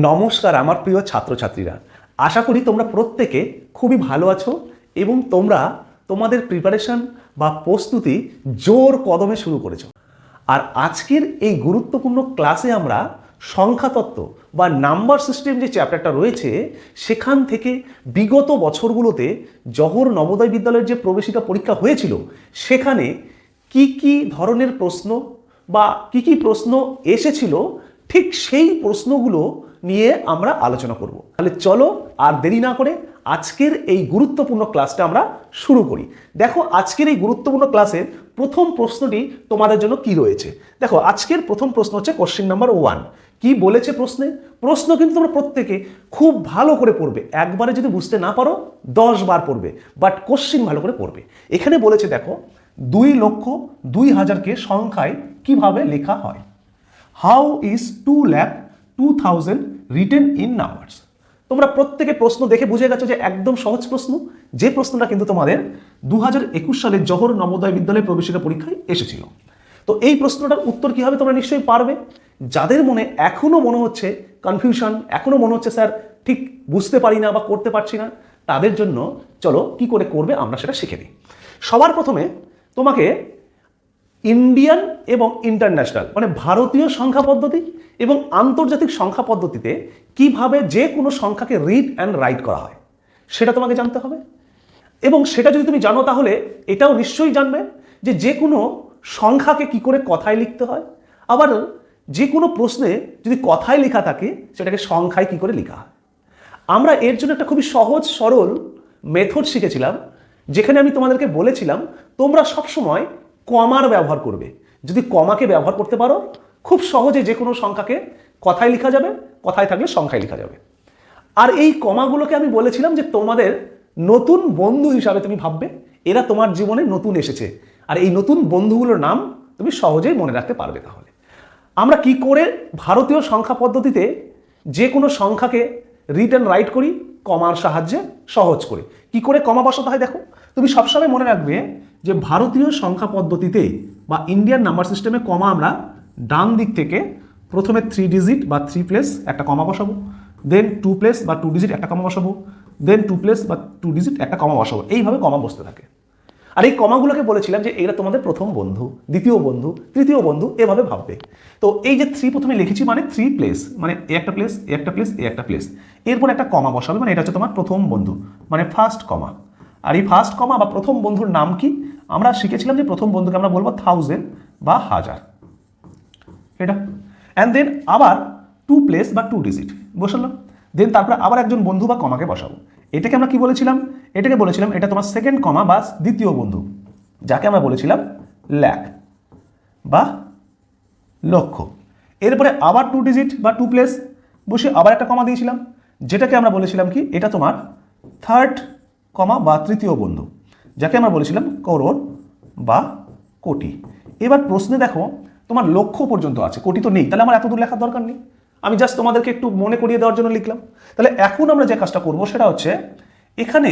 নমস্কার আমার প্রিয় ছাত্রছাত্রীরা, আশা করি তোমরা প্রত্যেকে খুবই ভালো আছো এবং তোমরা তোমাদের প্রিপারেশন বা প্রস্তুতি জোর কদমে শুরু করেছো। আর আজকের এই গুরুত্বপূর্ণ ক্লাসে আমরা সংখ্যাতত্ত্ব বা নাম্বার সিস্টেম যে চ্যাপ্টারটা রয়েছে সেখান থেকে বিগত বছরগুলোতে জওহর নবোদয় বিদ্যালয়ের যে প্রবেশিকা পরীক্ষা হয়েছিল সেখানে কি ধরনের প্রশ্ন বা কি প্রশ্ন এসেছিল ঠিক সেই প্রশ্নগুলো নিয়ে আমরা আলোচনা করব। তাহলে চলো আর দেরি না করে আজকের এই গুরুত্বপূর্ণ ক্লাসটা আমরা শুরু করি। দেখো আজকের এই গুরুত্বপূর্ণ ক্লাসের প্রথম প্রশ্নটি তোমাদের জন্য কি রয়েছে। দেখো আজকের প্রথম প্রশ্ন হচ্ছে কোশ্চেন নাম্বার 1। কি বলেছে প্রশ্ন কিন্তু তোমরা প্রত্যেকে খুব ভালো করে পড়বে। একবারে যদি বুঝতে না পারো 10 বার পড়বে, বাট কোশ্চেন ভালো করে পড়বে। এখানে বলেছে দেখো 2,02,000কে সংখ্যায় কিভাবে লেখা হয়। How is 2,02,000 written in numbers. তোমরা প্রত্যেকে প্রশ্ন দেখে বুঝে গেছো যে একদম সহজ প্রশ্ন, যে প্রশ্নটা কিন্তু তোমাদের 2021 সালে জওহর নবোদয় বিদ্যালয় প্রবেশিকা পরীক্ষায় এসেছিল। তো এই প্রশ্নটার উত্তর কি হবে তোমরা নিশ্চয়ই পারবে। যাদের মনে এখনো মনে হচ্ছে কনফিউশন, এখনো মনে হচ্ছে স্যার ঠিক বুঝতে পারি না বা করতে পারছি না, তাদের জন্য চলো কি করে করবে আমরা সেটা শিখে নিই। সবার প্রথমে তোমাকে ইন্ডিয়ান এবং ইন্টারন্যাশনাল মানে ভারতীয় সংখ্যা পদ্ধতি এবং আন্তর্জাতিক সংখ্যা পদ্ধতিতে কিভাবে যে কোনো সংখ্যাকে রিড অ্যান্ড রাইট করা হয় সেটা তোমাকে জানতে হবে। এবং সেটা যদি তুমি জানো তাহলে এটাও নিশ্চয়ই জানবে যে যে কোনো সংখ্যাকে কি করে কথায় লিখতে হয়, আবার যে কোনো প্রশ্নে যদি কথায় লেখা থাকে সেটাকে সংখ্যায় কি করে লেখা হয়। আমরা এর জন্য একটা খুবই সহজ সরল মেথড শিখেছিলাম, যেখানে আমি তোমাদেরকে বলেছিলাম তোমরা সবসময় কমার ব্যবহার করবে। যদি কমাকে ব্যবহার করতে পারো খুব সহজে যে কোনো সংখ্যাকে কথায় লেখা যাবে, কথায় থাকলে সংখ্যায় লেখা যাবে। আর এই কমাগুলোকে আমি বলেছিলাম যে তোমাদের নতুন বন্ধু হিসাবে তুমি ভাববে, এরা তোমার জীবনে নতুন এসেছে আর এই নতুন বন্ধুগুলোর নাম তুমি সহজেই মনে রাখতে পারবে। তাহলে আমরা কি করে ভারতীয় সংখ্যা পদ্ধতিতে যে কোনো সংখ্যাকে রিড অ্যান্ড রাইট করি কমার সাহায্যে সহজ করে। কি করে কমা বসাতে হয় দেখো, তুমি সবসময় মনে রাখবে যে ভারতীয় সংখ্যা পদ্ধতিতে বা ইন্ডিয়ান নাম্বার সিস্টেমে কমা আমরা ডান দিক থেকে প্রথমে 3 ডিজিট বা 3 প্লেস একটা কমা বসাবো, দেন 2 প্লেস বা 2 ডিজিট একটা কমা বসাবো, দেন 2 প্লেস বা 2 ডিজিট একটা কমা বসাবো। এইভাবে কমা বসতে থাকে। আর এই কমাগুলোকে বলেছিলাম যে এরা তোমাদের প্রথম বন্ধু, দ্বিতীয় বন্ধু, তৃতীয় বন্ধু, এভাবে ভাববে। তো এই যে 3 প্রথমে লিখেছি মানে 3 প্লেস মানে এ একটা প্লেস, এ একটা প্লেস, এ একটা প্লেস, এরপর একটা কমা বসাবে মানে এটা হচ্ছে তোমার প্রথম বন্ধু মানে ফার্স্ট কমা। আর এই ফার্স্ট কমা বা প্রথম বন্ধুর নাম কি আমরা শিখেছিলাম যে প্রথম বন্ধুকে আমরা বলবো 1000 বা 1000 এটা। অ্যান্ড দেন আবার 2 প্লেস বা 2 ডিজিট বসালাম, দেন তারপরে আবার একজন বন্ধু বা কমাকে বসাবো। এটাকে আমরা কি বলেছিলাম, এটাকে বলেছিলাম এটা তোমার সেকেন্ড কমা বা দ্বিতীয় বন্ধু, যাকে আমরা বলেছিলাম লাখ বা লক্ষ। এরপরে আবার 2 ডিজিট বা 2 প্লেস বসে আবার একটা কমা দিয়েছিলাম, যেটাকে আমরা বলেছিলাম কি এটা তোমার থার্ড কমা বা তৃতীয় বন্ধু, যাকে আমরা বলেছিলাম করোড় বা কোটি। এবার প্রশ্নে দেখো তোমার লক্ষ পর্যন্ত আছে, কোটি তো নেই, তাহলে আমার এত দূর লেখার দরকার নেই, আমি জাস্ট তোমাদেরকে একটু মনে করিয়ে দেওয়ার জন্য লিখলাম। তাহলে এখন আমরা যে কাজটা করব সেটা হচ্ছে এখানে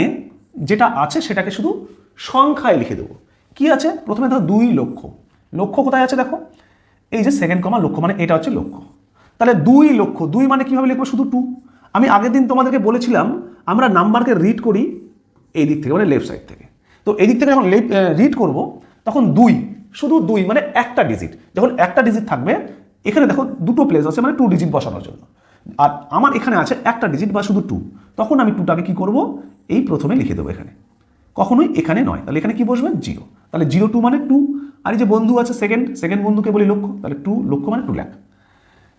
যেটা আছে সেটাকে শুধু সংখ্যায় লিখে দেবো। কি আছে প্রথমে ধরো 2 লক্ষ, লক্ষ কোথায় আছে দেখো এই যে সেকেন্ড কমা লক্ষ মানে এটা হচ্ছে লক্ষ। তাহলে 2 লক্ষ, 2 মানে কিভাবে লিখবো শুধু 2। আমি আগের দিন তোমাদেরকে বলেছিলাম আমরা নাম্বারকে রিড করি এই দিক থেকে মানে লেফট সাইড থেকে। তো এই দিক থেকে যখন রিড করব তখন 2 শুধু 2 মানে একটা ডিজিট, যখন একটা ডিজিট থাকবে এখানে দেখো দুটো প্লেস আছে মানে 2 ডিজিট বসানোর জন্য, আর আমার এখানে আছে একটা ডিজিট বা শুধু 2, তখন আমি 2টাকে কি করব এই প্রথমে লিখে দেবো এখানে, কখনোই এখানে নয়। তাহলে এখানে কি বসবে 0, তাহলে 02 মানে 2, আর এই যে বন্ধু আছে সেকেন্ড বন্ধুকে বলি লক্ষ, তাহলে 2 লক্ষ মানে 2 লাখ।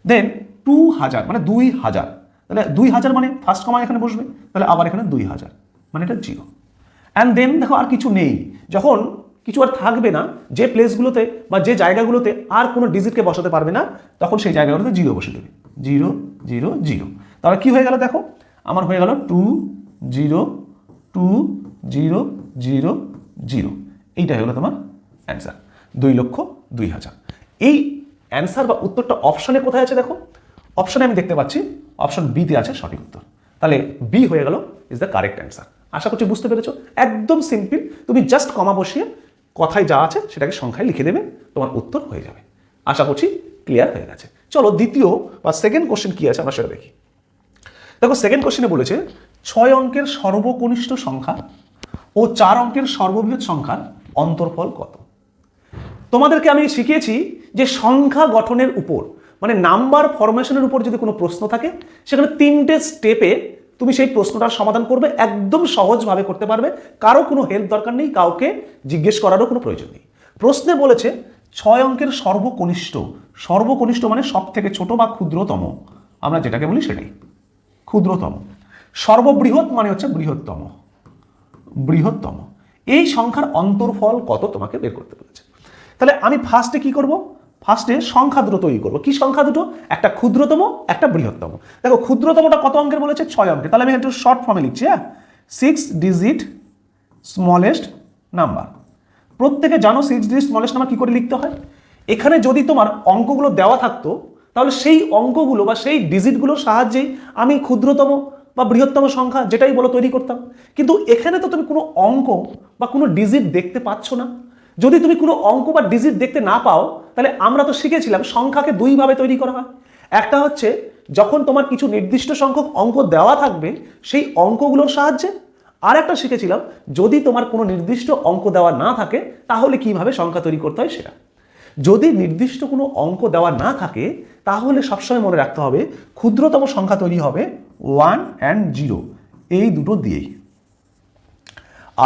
দেন 2000 মানে 2000, তাহলে 2000 মানে ফার্স্ট কমা এখানে বসবে, তাহলে আবার এখানে 2000 মানে এটা 0। অ্যান্ড দেন দেখো আর কিছু নেই, যখন কিছু আর থাকবে না, যে প্লেসগুলোতে বা যে জায়গাগুলোতে আর কোনো ডিজিটকে বসাতে পারবে না তখন সেই জায়গাগুলোতে 0 বসে দেবে, 0 0 0। তাহলে কি হয়ে গেল দেখো আমার হয়ে গেল 2 0 2 0 0 0। এইটা হয়ে গেল তোমার অ্যান্সার 2,02,000। এই অ্যান্সার বা উত্তরটা অপশানে কোথায় আছে দেখো, অপশানে আমি দেখতে পাচ্ছি অপশন বিতে আছে সঠিক উত্তর। তাহলে বি হয়ে গেল ইজ দ্য কারেক্ট অ্যান্সার। আশা করছি বুঝতে পেরেছো, একদম সিম্পল, তুমি জাস্ট কমা বসিয়ে কথায় যা আছে সেটাকে সংখ্যায় লিখে দেবে, তোমার উত্তর হয়ে যাবে। আশা করছি ক্লিয়ার হয়ে গেছে। চলো দ্বিতীয় বা সেকেন্ড কোশ্চেন কি আছে আমরা সেটা দেখি। দেখো সেকেন্ড কোশ্চেনে বলেছে 6 অঙ্কের সর্বকনিষ্ঠ সংখ্যা ও 4 অঙ্কের সর্ববৃহৎ সংখ্যার অন্তর্ফল কত। তোমাদেরকে আমি শিখিয়েছি যে সংখ্যা গঠনের উপর মানে নাম্বার ফরমেশনের উপর যদি কোনো প্রশ্ন থাকে সেখানে 3টে স্টেপে তুমি সেই প্রশ্নটার সমাধান করবে, একদম সহজভাবে করতে পারবে, কারো কোনো হেল্প দরকার নেই, কাউকে জিজ্ঞেস করারও কোনো প্রয়োজন নেই। প্রশ্নে বলেছে 6 অঙ্কের সর্বকনিষ্ঠ, সর্বকনিষ্ঠ মানে সব থেকে ছোট বা ক্ষুদ্রতম, আমরা যেটাকে বলি সেটাই ক্ষুদ্রতম। সর্ববৃহৎ মানে হচ্ছে বৃহত্তম, বৃহত্তম। এই সংখ্যার অন্তর্ফল কত তোমাকে বের করতে বলেছে। তাহলে আমি ফার্স্টে কি করব, ফার্স্টে সংখ্যা দুটো তৈরি করব। কি সংখ্যা দুটো? একটা ক্ষুদ্রতম, একটা বৃহত্তম। দেখো ক্ষুদ্রতমটা কত অঙ্কের বলেছে? 6 অঙ্কের। তাহলে আমি একটু শর্ট ফর্মে লিখছি, হ্যাঁ, 6 ডিজিট স্মলেস্ট নাম্বার। প্রত্যেকে জানো 6 ডিজিট স্মলেস্ট নাম্বার কি করে লিখতে হয়। এখানে যদি তোমার অঙ্কগুলো দেওয়া থাকতো তাহলে সেই অঙ্কগুলো বা সেই ডিজিটগুলোর সাহায্যেই আমি ক্ষুদ্রতম বা বৃহত্তম সংখ্যা যেটাই বলো তৈরি করতাম। কিন্তু এখানে তো তুমি কোনো অঙ্ক বা কোনো ডিজিট দেখতে পাচ্ছ না। যদি তুমি কোনো অঙ্ক বা ডিজিট দেখতে না পাও তাহলে আমরা তো শিখেছিলাম সংখ্যাকে দুইভাবে তৈরি করা হয়। একটা হচ্ছে যখন তোমার কিছু নির্দিষ্ট সংখ্যক অঙ্ক দেওয়া থাকবে সেই অঙ্কগুলোর সাহায্যে, আর একটা শিখেছিলাম যদি তোমার কোনো নির্দিষ্ট অঙ্ক দেওয়া না থাকে তাহলে কিভাবে সংখ্যা তৈরি করতে হয় সেটা। যদি নির্দিষ্ট কোনো অঙ্ক দেওয়া না থাকে তাহলে সবসময় মনে রাখতে হবে ক্ষুদ্রতম সংখ্যা তৈরি হবে 1 and 0 এই দুটো দিয়েই,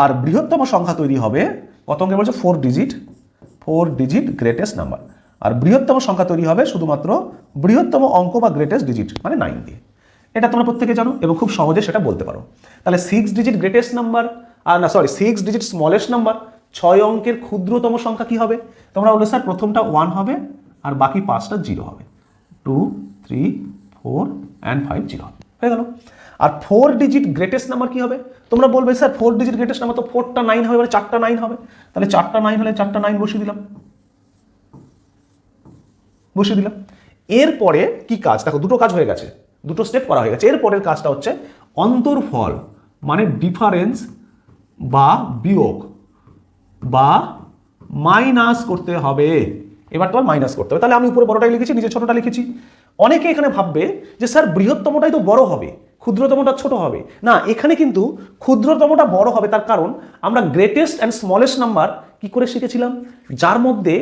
আর বৃহত্তম সংখ্যা তৈরি হবে কত অঙ্কে বলছে 4 ডিজিট গ্রেটেস্ট নাম্বার, আর বৃহত্তম সংখ্যা তৈরি হবে শুধুমাত্র বৃহত্তম অঙ্ক বা গ্রেটেস্ট ডিজিট মানে 9 দিয়ে। এটা তোমরা প্রত্যেকে জানো এবং খুব সহজে সেটা বলতে পারো। তাহলে 6 ডিজিট গ্রেটেস্ট নাম্বার, আর না সরি 6 ডিজিট স্মলেস্ট নাম্বার, 6 অঙ্কের ক্ষুদ্রতম সংখ্যা কি হবে? তোমরা বললে স্যার প্রথমটা 1 হবে আর বাকি 5টা 0 হবে, 2 3 4 and 5 0 হবে, হয়ে গেল। আর 4 ডিজিট গ্রেটেস্ট নাম্বার কি হবে? তোমরা বলবে স্যার 4 ডিজিট গ্রেটেস্ট নাম্বার তো 4টা 9 হবে, মানে 4টা 9 হবে। তাহলে 4টা 9 হলে 4টা 9 বসিয়ে দিলাম। এরপরে কি কাজ? দেখো দুটো কাজ হয়ে গেছে, দুটো স্টেপ করা হয়ে গেছে। এরপরের কাজটা হচ্ছে অন্তর্ফল মানে ডিফারেন্স বা বিয়োগ বা মাইনাস করতে হবে। এবার তোমার মাইনাস করতে হবে। তাহলে আমি উপরে বড়টাই লিখেছি, নিচে ছোটটা লিখেছি। অনেকে এখানে ভাববে যে স্যার বৃহত্তমটাই তো বড় হবে, ক্ষুদ্রতমটা ছোট হবে। না, এখানে কিন্তু ক্ষুদ্রতমটা বড় হবে। তার কারণ আমরা গ্রেটেস্ট অ্যান্ড স্মলেস্ট নাম্বার কি করে শিখেছিলাম? যার মধ্যে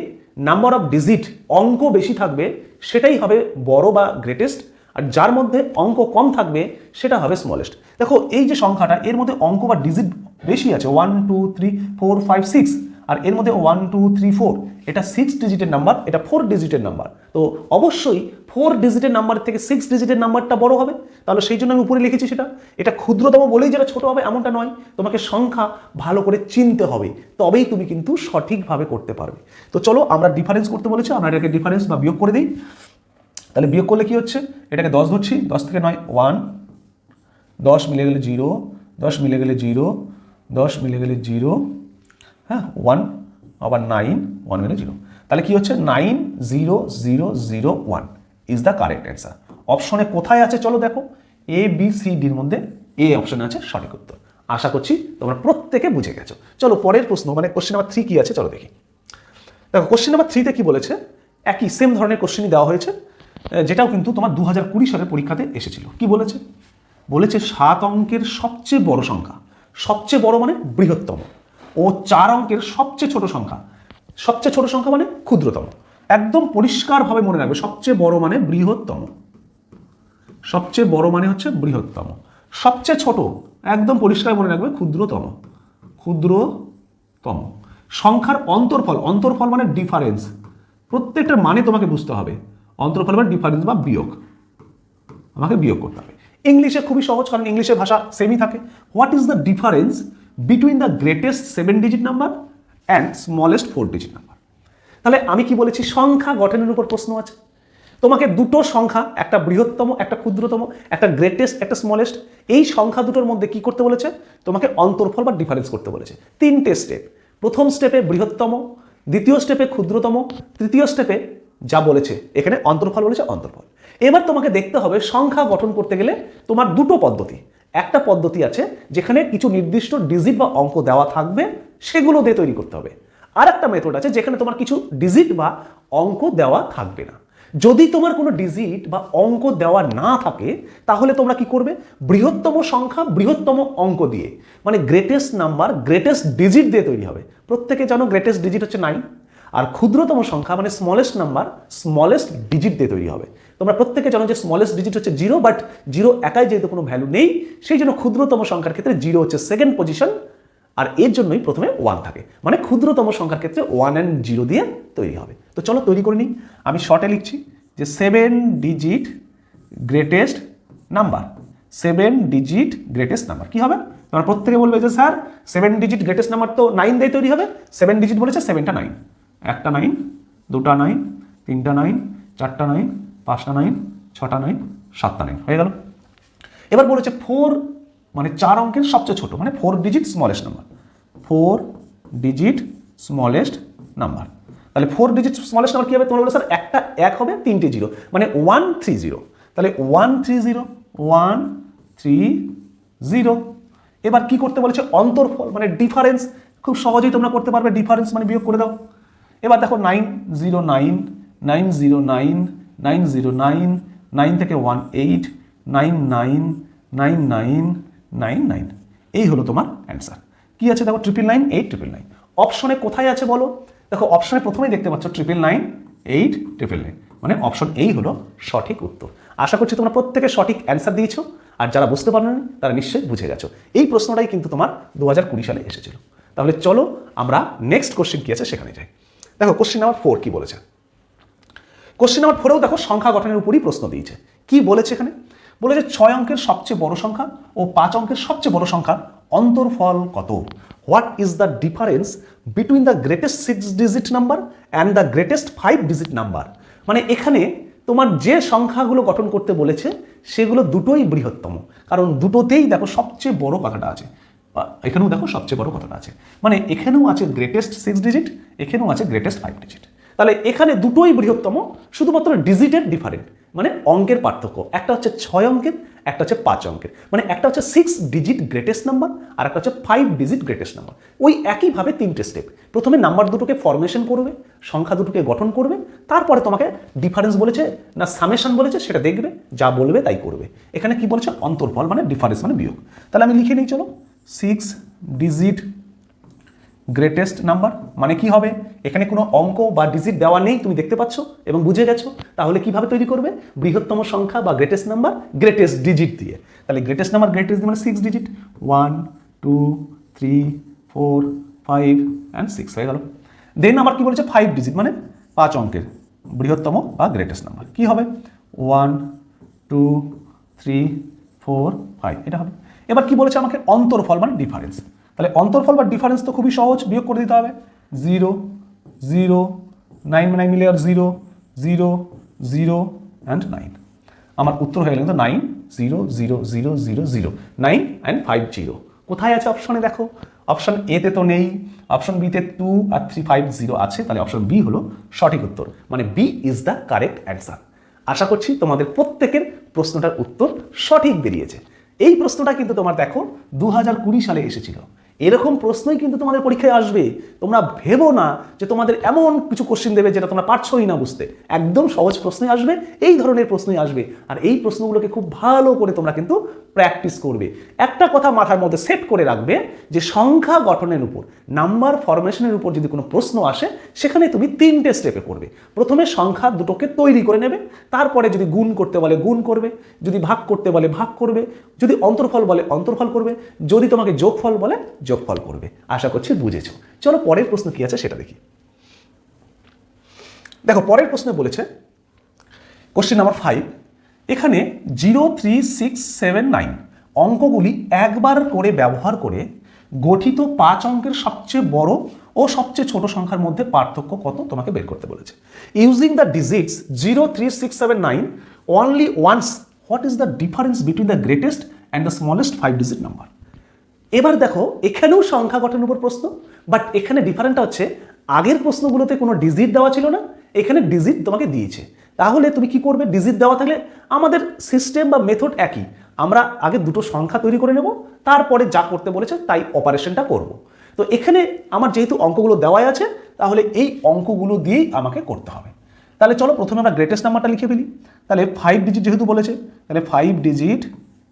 নাম্বার অফ ডিজিট অঙ্ক বেশি থাকবে সেটাই হবে বড় বা গ্রেটেস্ট, আর যার মধ্যে অঙ্ক কম থাকবে সেটা হবে স্মলেস্ট। দেখো এই যে সংখ্যাটা এর মধ্যে অঙ্ক বা ডিজিট বেশি আছে, 1 2 3 4 5 6, আর এর মধ্যে 1 2 3 4, এটা 6 ডিজিটের নাম্বার, এটা 4 ডিজিটের নাম্বার। তো অবশ্যই 4 ডিজিটের নাম্বার থেকে 6 ডিজিটের নাম্বারটা বড় হবে। তাহলে সেই জন্য আমি উপরে লিখেছি সেটা। এটা ক্ষুদ্রতম বলেই যেটা ছোট হবে এমনটা নয়, তোমাকে সংখ্যা ভালো করে চিনতে হবে, তবেই তুমি কিন্তু সঠিকভাবে করতে পারবে। তো চলো আমরা ডিফারেন্স করতে বলেছি, আমরা এটাকে ডিফারেন্স বা বিয়োগ করে দিই। তাহলে বিয়োগ করলে কি হচ্ছে? এটাকে 10 ধরছি, 10 থেকে 9 1, 10 মিলে গেলে 0, 10 মিলে গেলে 0, 10 মিলে গেলে 0, হ্যাঁ 1, আবার 9, 1 মিলে 0। তাহলে কি হচ্ছে? 90001 ইজ দ্য কারেক্ট অ্যান্সার। অপশনে কোথায় আছে চলো দেখো, এ বি সি ডির মধ্যে এ অপশনে আছে সঠিক উত্তর। আশা করছি তোমরা প্রত্যেকে বুঝে গেছো। চলো পরের প্রশ্ন মানে কোশ্চেন নাম্বার 3 কি আছে চলো দেখি। দেখো কোশ্চেন নাম্বার 3তে কি বলেছে? একই সেম ধরনের কোশ্চেনই দেওয়া হয়েছে, যেটাও কিন্তু তোমার 2020 সালের পরীক্ষাতে এসেছিল। কি বলেছে? বলেছে 7 অঙ্কের সবচেয়ে বড় সংখ্যা, সবচেয়ে বড় মানে বৃহত্তম, ও 4 অঙ্কের সবচেয়ে ছোট সংখ্যা, সবচেয়ে ছোট সংখ্যা মানে ক্ষুদ্রতম। একদম পরিষ্কারভাবে মনে রাখবে, সবচেয়ে বড় মানে বৃহত্তম, সবচেয়ে বড় মানে হচ্ছে বৃহত্তম, সবচেয়ে ছোট একদম পরিষ্কার মনে রাখবে ক্ষুদ্রতম, ক্ষুদ্রতম। সংখ্যার অন্তর্ফল, অন্তর্ফল মানে ডিফারেন্স, প্রত্যেকটার মানে তোমাকে বুঝতে হবে। অন্তর্ফল মানে ডিফারেন্স বা বিয়োগ, আমাকে বিয়োগ করতে হবে। ইংলিশে খুবই সহজ, কারণ ইংলিশের ভাষা সেমই থাকে। What is the difference between the greatest 7 digit number and smallest 4 digit number? তাহলে আমি কি বলেছি? সংখ্যা গঠনের উপর প্রশ্ন আছে। তোমাকে দুটো সংখ্যা, একটা বৃহত্তম একটা ক্ষুদ্রতম, একটা গ্রেটেস্ট একটা স্মলেস্ট, এই সংখ্যা দুটোর মধ্যে কি করতে বলেছে? তোমাকে অন্তর্ফল বা ডিফারেন্স করতে বলেছে। 3টে স্টেপ। প্রথম স্টেপে বৃহত্তম, দ্বিতীয় স্টেপে ক্ষুদ্রতম, তৃতীয় স্টেপে যা বলেছে এখানে অন্তর্ফল বলেছে অন্তর্ফল। এবার তোমাকে দেখতে হবে সংখ্যা গঠন করতে গেলে তোমার দুটো পদ্ধতি। একটা পদ্ধতি আছে যেখানে কিছু নির্দিষ্ট ডিজিট বা অঙ্ক দেওয়া থাকবে, সেগুলো দিয়ে তৈরি করতে হবে। আর একটা মেথড আছে যেখানে তোমার কিছু ডিজিট বা অঙ্ক দেওয়া থাকবে না। যদি তোমার কোনো ডিজিট বা অঙ্ক দেওয়া না থাকে তাহলে তোমরা কি করবে, বৃহত্তম সংখ্যা বৃহত্তম অঙ্ক দিয়ে, মানে গ্রেটেস্ট নাম্বার গ্রেটেস্ট ডিজিট দিয়ে তৈরি হবে। প্রত্যেকে জানো গ্রেটেস্ট ডিজিট হচ্ছে 9, আর ক্ষুদ্রতম সংখ্যা মানে স্মলেস্ট নাম্বার স্মলেস্ট ডিজিট দিয়ে তৈরি হবে। তোমরা প্রত্যেকে জানো যে স্মলেস্ট ডিজিট হচ্ছে 0, বাট 0 একাই যেহেতু কোনো ভ্যালু নেই, সেই জন্য ক্ষুদ্রতম সংখ্যার ক্ষেত্রে 0 হচ্ছে সেকেন্ড পজিশন, আর এর জন্যই প্রথমে 1 থাকে, মানে ক্ষুদ্রতম সংখ্যার ক্ষেত্রে 1 and 0 দিয়ে তৈরি হবে। তো চলো তৈরি করে নিই। আমি শর্টে লিখছি যে 7 digit greatest number, 7 digit greatest number কি হবে? তোমরা প্রত্যেকে বলবে যে স্যার 7 ডিজিট গ্রেটেস্ট নাম্বার তো 9 দিয়ে তৈরি হবে। 7 ডিজিট বলেছে, 7টা 9, একটা 9, দুটা 9, তিনটা 9, চারটা 9, পাঁচটা 9, ছটা 9, সাতটা 9 হয়ে গেল। এবার বলেছে 4 মানে 4 অঙ্কের সবচেয়ে ছোট, মানে 4 digit smallest number, 4 digit smallest number. তাহলে 4 ডিজিট স্মলেস্ট নাম্বার কি হবে? তোমরা বলো স্যার একটা 1 হবে, তিনটে 0, মানে 130। তাহলে 130 130। এবার কি করতে বলেছে? অন্তর্ফল মানে ডিফারেন্স। খুব সহজেই তোমরা করতে পারবে, ডিফারেন্স মানে বিয়োগ করে দাও। এবার দেখো 909 909 909, 9 থেকে 1 8 99 99 99, এই হলো তোমার অ্যান্সার। কি আছে দেখো 999 8 999। অপশনে কোথায় আছে বলো? দেখো অপশনে প্রথমেই দেখতে পাচ্ছ 999 8 999, মানে অপশন এই হলো সঠিক উত্তর। আশা করছি তোমরা প্রত্যেকে সঠিক অ্যান্সার দিয়েছো, আর যারা বুঝতে পারোনি তারা নিশ্চয়ই বুঝে গেছো। এই প্রশ্নটাই কিন্তু তোমার 2020 সালে এসেছিল। তাহলে চলো আমরা নেক্সট কোশ্চেন কি আছে সেখানে যাই। দেখো কোশ্চেন নাম্বার 4 কি বলেছে। কোশ্চেন নাম্বার 4এও দেখো সংখ্যা গঠনের উপরই প্রশ্ন দিয়েছে। কি বলেছে এখানে? বলেছে 6 অঙ্কের সবচেয়ে বড় সংখ্যা ও 5 অঙ্কের সবচেয়ে বড় সংখ্যার অন্তর্ফল কত? What is the difference between the greatest 6 digit number and the greatest 5 digit number? মানে এখানে তোমার যে সংখ্যাগুলো গঠন করতে বলেছে সেগুলো দুটোই বৃহত্তম, কারণ দুটোতেই দেখো সবচেয়ে বড় কথাটা আছে, এখানেও দেখো সবচেয়ে বড় কথাটা আছে, মানে এখানেও আছে গ্রেটেস্ট 6 ডিজিট, এখানেও আছে গ্রেটেস্ট 5 ডিজিট। তাহলে এখানে দুটোই বৃহত্তম, শুধুমাত্র ডিজিটের ডিফারেন্ট, মানে অঙ্কের পার্থক্য। একটা হচ্ছে 6 অঙ্কের, একটা হচ্ছে 5 অঙ্কের, মানে একটা হচ্ছে 6 ডিজিট গ্রেটেস্ট নাম্বার আর একটা হচ্ছে 5 ডিজিট গ্রেটেস্ট নাম্বার। ওই একইভাবে 3টে স্টেপ। প্রথমে নাম্বার দুটোকে ফরমেশন করবে, সংখ্যা দুটোকে গঠন করবে, তারপরে তোমাকে ডিফারেন্স বলেছে না সামেশন বলেছে সেটা দেখবে, যা বলবে তাই করবে। এখানে কি বলেছে? অন্তর্ফল মানে ডিফারেন্স মানে বিয়োগ। তাহলে আমি লিখে নিই, চলো 6 ডিজিট গ্রেটেস্ট নাম্বার মানে কি হবে? এখানে কোনো অঙ্ক বা ডিজিট দেওয়া নেই, তুমি দেখতে পাচ্ছ এবং বুঝে গেছো। তাহলে কিভাবে তৈরি করবে? বৃহত্তম সংখ্যা বা গ্রেটেস্ট নাম্বার গ্রেটেস্ট ডিজিট দিয়ে। তাহলে গ্রেটেস্ট নাম্বার গ্রেটেস্ট মানে 6 ডিজিট, 1 2 3 4 5 অ্যান্ড 6 হয়ে গেল। দেন আবার কি বলেছে? 5 ডিজিট মানে 5 অঙ্কের বৃহত্তম বা গ্রেটেস্ট নাম্বার কি হবে? 1 2 3 4 5 এটা হবে। এবার কি বলেছে আমাকে? অন্তর্ফল মানে ডিফারেন্স। তাহলে অন্তর্ফল বা ডিফারেন্স তো খুবই সহজ, বিয়োগ করে দিতে হবে। 0 0 9 9 মিলে আর 0 0 0 অ্যান্ড 9। আমার উত্তর হয়ে গেল 9 0 0 0 0 0 9 অ্যান্ড 5 0। কোথায় আছে অপশনে? দেখো অপশন এতে তো নেই, অপশন বিতে 2 আর 3 5 0 আছে, তাহলে অপশন বি হলো সঠিক উত্তর, মানে B is the correct answer. আশা করছি তোমাদের প্রত্যেকের প্রশ্নটার উত্তর সঠিক বেরিয়েছে। এই প্রশ্নটা কিন্তু তোমার দেখো 2020 সালে এসেছিল। এরকম প্রশ্নই কিন্তু তোমাদের পরীক্ষায় আসবে। তোমরা ভেবো না যে তোমাদের এমন কিছু কোশ্চেন দেবে যেটা তোমরা পারছোই না বুঝতে। একদম সহজ প্রশ্নই আসবে, এই ধরনের প্রশ্নই আসবে। আর এই প্রশ্নগুলোকে খুব ভালো করে তোমরা কিন্তু প্র্যাকটিস করবে। একটা কথা মাথার মধ্যে সেট করে রাখবে যে সংখ্যা গঠনের উপর, নাম্বার ফরমেশনের উপর যদি কোনো প্রশ্ন আসে সেখানে তুমি 3টে স্টেপে করবে। প্রথমে সংখ্যা দুটোকে তৈরি করে নেবে, তারপরে যদি গুণ করতে বলে গুণ করবে, যদি ভাগ করতে বলে ভাগ করবে, যদি অন্তর্ফল বলে অন্তর্ফল করবে, যদি তোমাকে যোগফল বলে যোগফল করবে। আশা করছি বুঝেছো। চলো পরের প্রশ্ন কি আছে সেটা দেখি। দেখো পরের প্রশ্নে বলেছে কোশ্চেন নাম্বার 5, এখানে 0 3 6 7 9 অঙ্কগুলি একবার করে ব্যবহার করে গঠিত 5 অঙ্কের সবচেয়ে বড় ও সবচেয়ে ছোট সংখ্যার মধ্যে পার্থক্য কত তোমাকে বের করতে বলেছে। Using the digits 0 3 6 7 9 only once, what is the difference between the greatest and the smallest 5 digit number. এবার দেখো এখানেও সংখ্যা গঠনের উপর প্রশ্ন, বাট এখানে ডিফারেন্টটা হচ্ছে আগের প্রশ্নগুলোতে কোনো ডিজিট দেওয়া ছিল না, এখানে ডিজিট তোমাকে দিয়েছে। তাহলে তুমি কি করবে? ডিজিট দেওয়া থাকলে আমাদের সিস্টেম বা মেথড একই, আমরা আগে দুটো সংখ্যা তৈরি করে নেব, তারপরে যা করতে বলেছে তাই অপারেশনটা করব। তো এখানে আমার যেহেতু অঙ্কগুলো দেওয়াই আছে, তাহলে এই অঙ্কগুলো দিয়েই আমাকে করতে হবে। তাহলে চলো প্রথমে আমরা গ্রেটেস্ট নাম্বারটা লিখে ফেলি। তাহলে 5 ডিজিট যেহেতু বলেছে, তাহলে 5 ডিজিট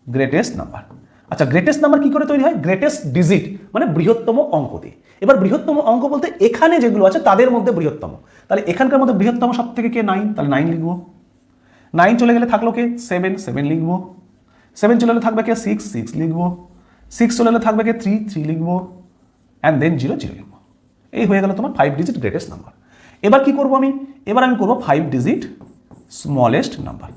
গ্রেটেস্ট নাম্বার। আচ্ছা, গ্রেটেস্ট নাম্বার কি করে তৈরি হয়? গ্রেটেস্ট ডিজিট মানে বৃহত্তম অঙ্ক দিয়ে। এবার বৃহত্তম অঙ্ক বলতে এখানে যেগুলো আছে তাদের মধ্যে বৃহত্তম। তাহলে এখানকার মধ্যে বৃহত্তম সব থেকে কে? 9। তাহলে 9 লিখবো। 9 চলে গেলে থাকলো কে? 7 লিখবো। 7 চলে গেলে থাকবে কে? 6 লিখবো। 6 চলে গেলে থাকবে কে? 3 লিখবো। অ্যান্ড দেন 0 লিখবো। এই হয়ে গেল তোমার 5 ডিজিট গ্রেটেস্ট নাম্বার। এবার কি করবো আমি? এবার আমি করবো 5 ডিজিট স্মলেস্ট নাম্বার।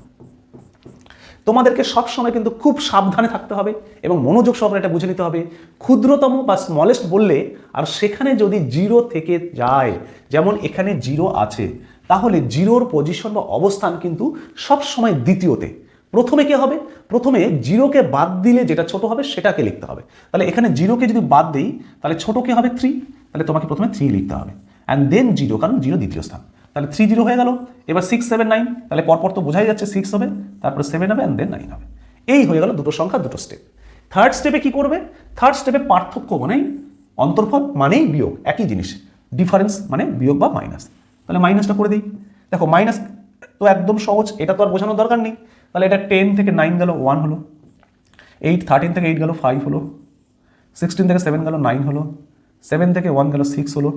তোমাদেরকে সবসময় কিন্তু খুব সাবধানে থাকতে হবে এবং মনোযোগ সহকারে এটা বুঝে নিতে হবে। ক্ষুদ্রতম বা স্মলেস্ট বললে আর সেখানে যদি 0 থেকে যায়, যেমন এখানে 0 আছে, তাহলে 0-র পজিশন বা অবস্থান কিন্তু সবসময় দ্বিতীয়তে। প্রথমে কে হবে? প্রথমে 0-কে বাদ দিলে যেটা ছোট হবে সেটাকে লিখতে হবে। তাহলে এখানে 0-কে যদি বাদ দিই তাহলে ছোট কে হবে? 3। তাহলে তোমাকে প্রথমে 3 লিখতে হবে অ্যান্ড দেন 0, কারণ 0 দ্বিতীয় স্থান। তাহলে 3 0 হয়ে গেল। এবার 6 7 9, তাহলে পরপর তো বোঝাই যাচ্ছে 6 হবে, তারপরে 7 হবে অ্যান্ড দেন 9 হবে। এই হয়ে গেল দুটো সংখ্যা, দুটো স্টেপ। থার্ড স্টেপে কি করবে? থার্ড স্টেপে পার্থক্য মানেই অন্তর্ফল মানেই বিয়োগ, একই জিনিস। ডিফারেন্স মানে বিয়োগ বা মাইনাস। তাহলে মাইনাসটা করে দিই। দেখো মাইনাস তো একদম সহজ, এটা তো আর বোঝানোর দরকার নেই। তাহলে এটা 10 থেকে 9 গেল 1 হলো, 13 থেকে 8 গেল 5 হলো, 16 থেকে 7 গেল 9 হলো, 7 থেকে 1 গেল 6 হলো,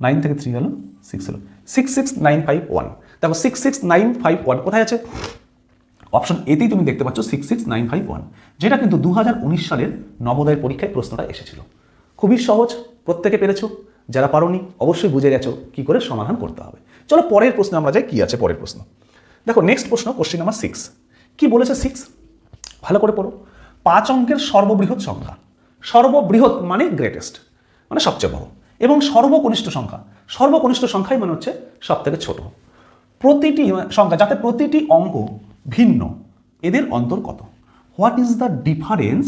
9 থেকে 3 গেল 6 হলো। 66951। দেখো 66951 কোথায় আছে? অপশন এতেই তুমি দেখতে পাচ্ছ 66951, যেটা কিন্তু 2019 সালের নবোদয়ের পরীক্ষায় প্রশ্নটা এসেছিল। খুবই সহজ, প্রত্যেকে পেরেছো। যারা পারোনি অবশ্যই বুঝে গেছো কি করে সমাধান করতে হবে। চলো পরের প্রশ্নে আমরা যাই। কি আছে পরের প্রশ্ন? দেখো নেক্সট প্রশ্ন, কোশ্চেন নাম্বার 6। কি বলেছে 6? ভালো করে পড়ো। 5 অঙ্কের সর্ববৃহৎ সংখ্যা। সর্ববৃহৎ মানে গ্রেটেস্ট, মানে সবচেয়ে বড়, এবং সর্বকনিষ্ঠ সংখ্যা। সর্বকনিষ্ঠ সংখ্যাই মানে হচ্ছে সব থেকে ছোট। প্রতিটি সংখ্যা যাতে প্রতিটি অঙ্ক ভিন্ন, এদের অন্তর কত? What is the difference